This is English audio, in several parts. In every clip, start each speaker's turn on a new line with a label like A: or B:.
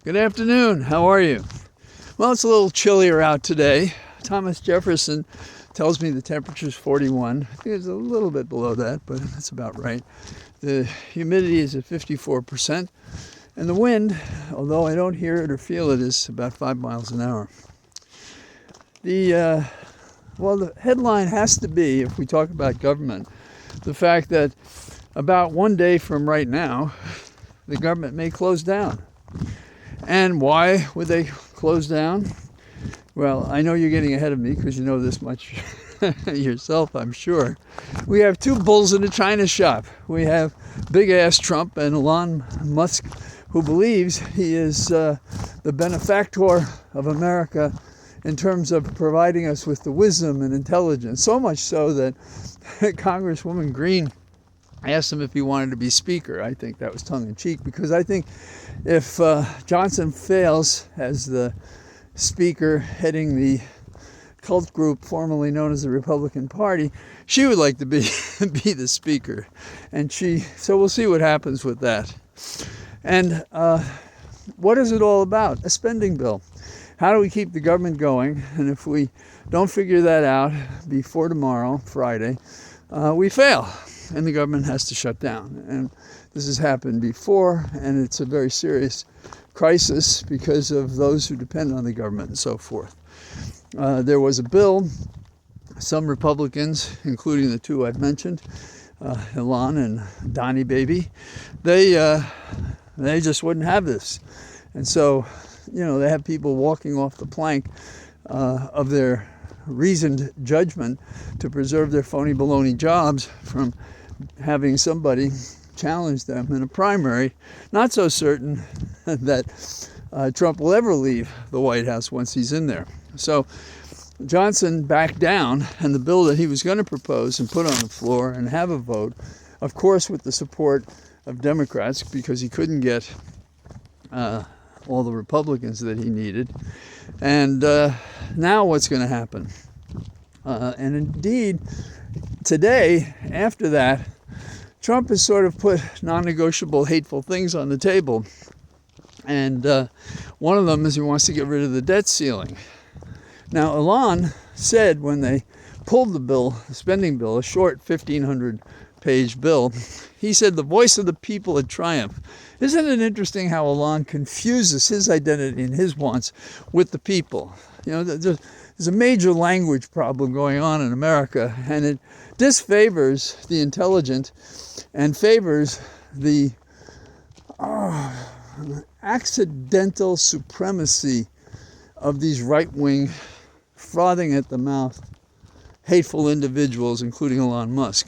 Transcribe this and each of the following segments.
A: Good afternoon. How are you? Well, it's a little chillier out today. Thomas Jefferson tells me the temperature is 41. I think it's a little bit below that, but that's about right. The humidity is at 54%. And the wind, although I don't hear it or feel it, is about 5 miles an hour. The headline has to be, if we talk about government, the fact that about 1 day from right now, the government may close down. And why would they close down? Well, I know you're getting ahead of me because you know this much yourself, I'm sure. We have two bulls in the china shop. We have big-ass Trump and Elon Musk, who believes he is the benefactor of America in terms of providing us with the wisdom and intelligence. So much so that Congresswoman Green asked him if he wanted to be speaker. I think that was tongue-in-cheek, because I think if Johnson fails as the speaker heading the cult group formerly known as the Republican Party, she would like to be the speaker. So we'll see what happens with that. And what is it all about? A spending bill. How do we keep the government going? And if we don't figure that out before tomorrow, Friday, we fail. And the government has to shut down. And this has happened before, and it's a very serious crisis because of those who depend on the government and so forth. There was a bill, some Republicans, including the two I've mentioned, Elon and Donnie Baby, they just wouldn't have this. And so, they have people walking off the plank of their reasoned judgment to preserve their phony baloney jobs from having somebody challenge them in a primary. Not so certain that Trump will ever leave the White House once he's in there. So Johnson backed down, and the bill that he was going to propose and put on the floor and have a vote, of course with the support of Democrats, because he couldn't get all the Republicans that he needed. And now what's going to happen? And indeed, today, after that, Trump has sort of put non-negotiable, hateful things on the table. And one of them is he wants to get rid of the debt ceiling. Now, Elon said when they pulled the bill, the spending bill, a short 1,500-page bill, he said the voice of the people had triumphed. Isn't it interesting how Elon confuses his identity and his wants with the people? There's a major language problem going on in America, and it disfavors the intelligent and favors the accidental supremacy of these right-wing, frothing at the mouth, hateful individuals, including Elon Musk.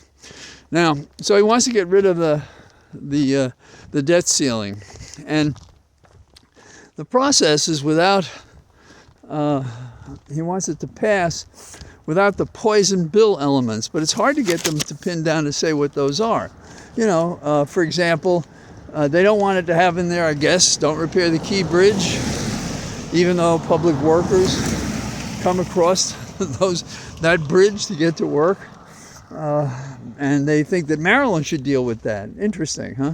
A: Now, so he wants to get rid of the debt ceiling, and the process is without. He wants it to pass without the poison bill elements, but it's hard to get them to pin down to say what those are. For example, they don't want it to have in there, I guess, don't repair the Key Bridge, even though public workers come across that bridge to get to work. And they think that Maryland should deal with that. Interesting, huh?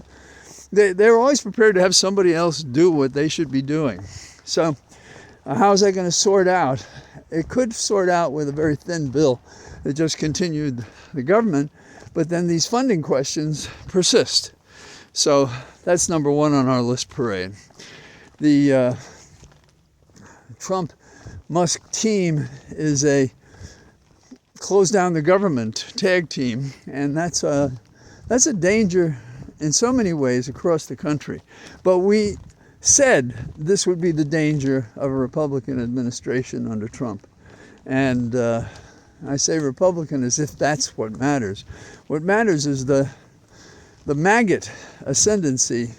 A: They're always prepared to have somebody else do what they should be doing. So how is that going to sort out? It could sort out with a very thin bill that just continued the government, but then these funding questions persist. So that's number one on our list parade. The Trump-Musk team is a close down the government tag team, and that's a danger in so many ways across the country. But we said this would be the danger of a Republican administration under Trump. And I say Republican as if that's what matters. What matters is the maggot ascendancy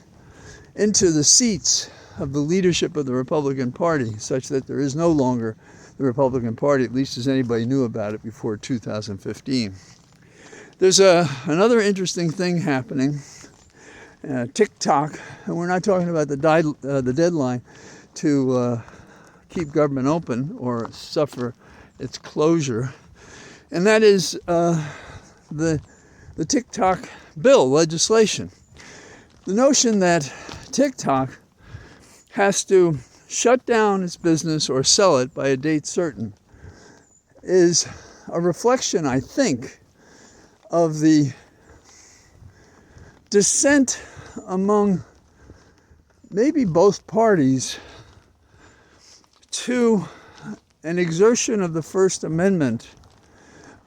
A: into the seats of the leadership of the Republican Party, such that there is no longer the Republican Party, at least as anybody knew about it before 2015. There's another interesting thing happening. TikTok, and we're not talking about the deadline to keep government open or suffer its closure, and that is the TikTok bill legislation. The notion that TikTok has to shut down its business or sell it by a date certain is a reflection, I think, of the dissent among maybe both parties to an exertion of the First Amendment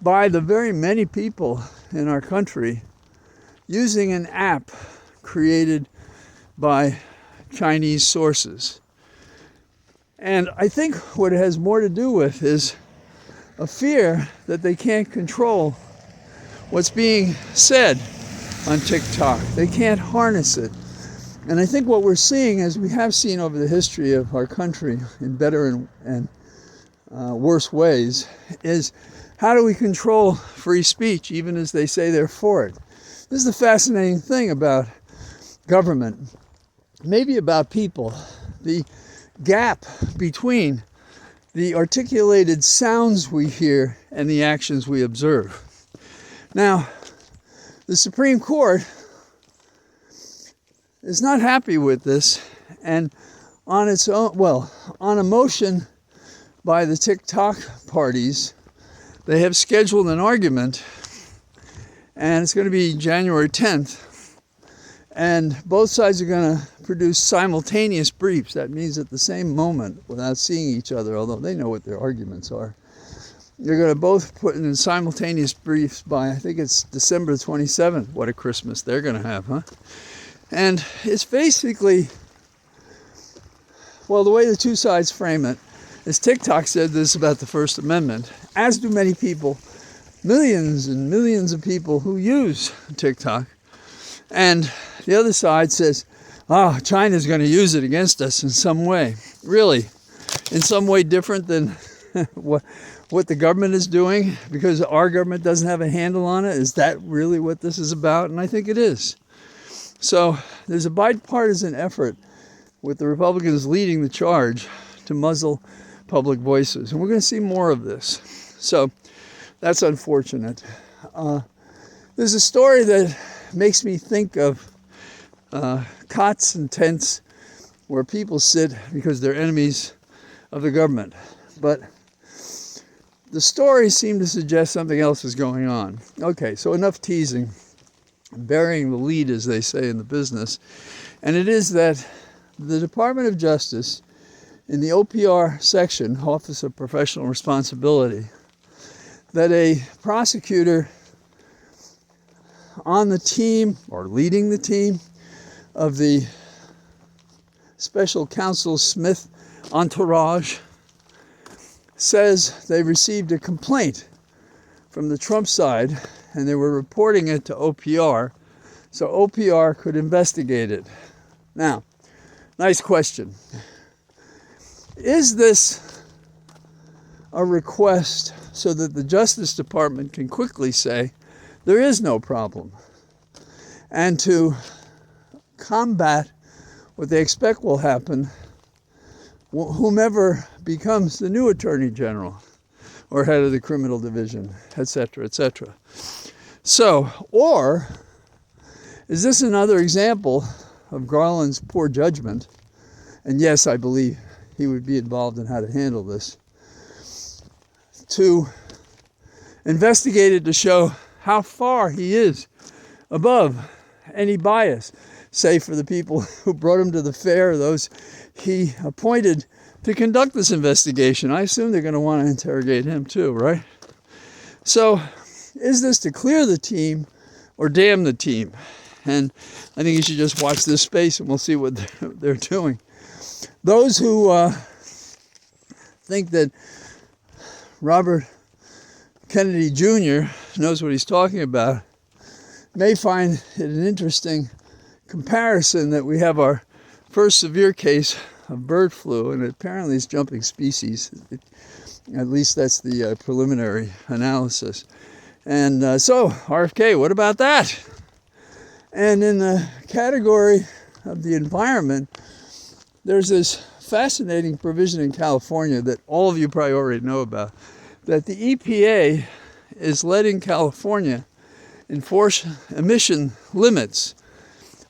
A: by the very many people in our country using an app created by Chinese sources. And I think what it has more to do with is a fear that they can't control what's being said on TikTok. They can't harness it. And I think what we're seeing, as we have seen over the history of our country in better and worse ways, is how do we control free speech, even as they say they're for it? This is the fascinating thing about government, maybe about people, the gap between the articulated sounds we hear and the actions we observe. Now, the Supreme Court is not happy with this, and on its own, on a motion by the TikTok parties, they have scheduled an argument, and it's going to be January 10th, and both sides are going to produce simultaneous briefs. That means at the same moment, without seeing each other, although they know what their arguments are. They're going to both put in simultaneous briefs by, I think it's December 27th. What a Christmas they're going to have, huh? And it's basically, well, the way the two sides frame it is TikTok said this about the First Amendment, as do many people, millions and millions of people who use TikTok. And the other side says, China's going to use it against us in some way. Really? In some way different than what the government is doing because our government doesn't have a handle on it? Is that really what this is about? And I think it is. So there's a bipartisan effort with the Republicans leading the charge to muzzle public voices. And we're going to see more of this. So that's unfortunate. There's a story that makes me think of cots and tents where people sit because they're enemies of the government. But the story seemed to suggest something else is going on. Okay, so enough teasing. Burying the lead, as they say in the business. And it is that the Department of Justice, in the OPR section, Office of Professional Responsibility, that a prosecutor on the team, or leading the team, of the Special Counsel Smith entourage, says they received a complaint from the Trump side, and they were reporting it to OPR, so OPR could investigate it. Now, nice question. Is this a request so that the Justice Department can quickly say, there is no problem, and to combat what they expect will happen, whomever becomes the new Attorney General or head of the criminal division, etc., etc.? So, or is this another example of Garland's poor judgment? And yes, I believe he would be involved in how to handle this. To investigate it to show how far he is above any bias, say for the people who brought him to the fair, those he appointed to conduct this investigation. I assume they're going to want to interrogate him too, right? So, is this to clear the team or damn the team? And I think you should just watch this space and we'll see what they're doing. Those who think that Robert Kennedy Jr. knows what he's talking about may find it an interesting comparison that we have our first severe case of bird flu, and apparently it's jumping species. At least that's the preliminary analysis. And so, RFK, what about that? And in the category of the environment, there's this fascinating provision in California that all of you probably already know about, that the EPA is letting California enforce emission limits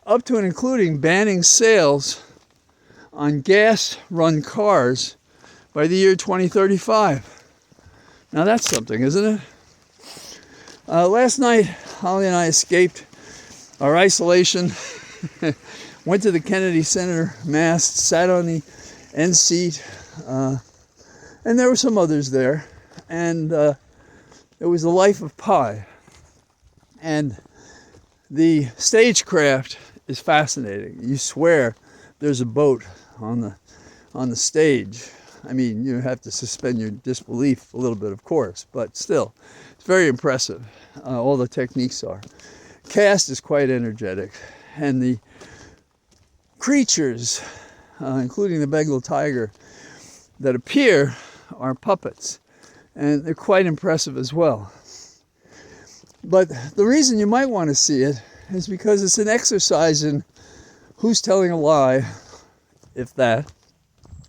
A: up to and including banning sales on gas-run cars by the year 2035. Now that's something, isn't it? Last night, Holly and I escaped our isolation, went to the Kennedy Center mast, sat on the end seat, and there were some others there, and it was the life of Pi. And the stagecraft is fascinating. You swear there's a boat on the stage. I mean, you have to suspend your disbelief a little bit, of course, but still, it's very impressive. All the techniques are. Cast is quite energetic, and the creatures, including the Bengal tiger, that appear are puppets, and they're quite impressive as well. But the reason you might want to see it is because it's an exercise in who's telling a lie, if that,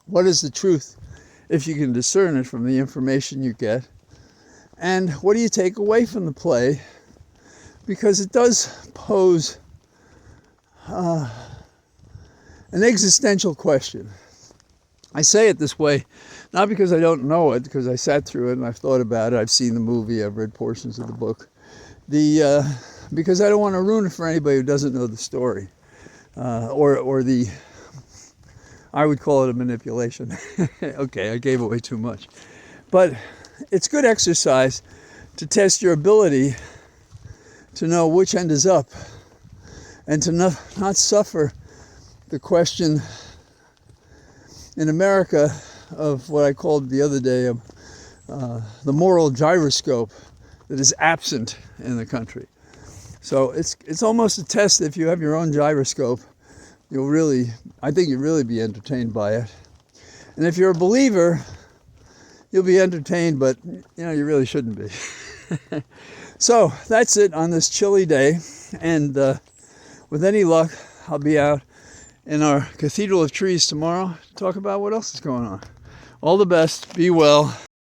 A: what is the truth, if you can discern it from the information you get, and what do you take away from the play, because it does pose an existential question. I say it this way, not because I don't know it, because I sat through it and I've thought about it, I've seen the movie, I've read portions of the book, because I don't want to ruin it for anybody who doesn't know the story, or the, I would call it a manipulation. Okay, I gave away too much. But it's good exercise to test your ability to know which end is up, and to not suffer the question in America of what I called the other day the moral gyroscope that is absent in the country. So it's almost a test. If you have your own gyroscope, I think you'll really be entertained by it. And if you're a believer, you'll be entertained, but you really shouldn't be. So that's it on this chilly day, and with any luck, I'll be out in our Cathedral of Trees tomorrow to talk about what else is going on. All the best. Be well.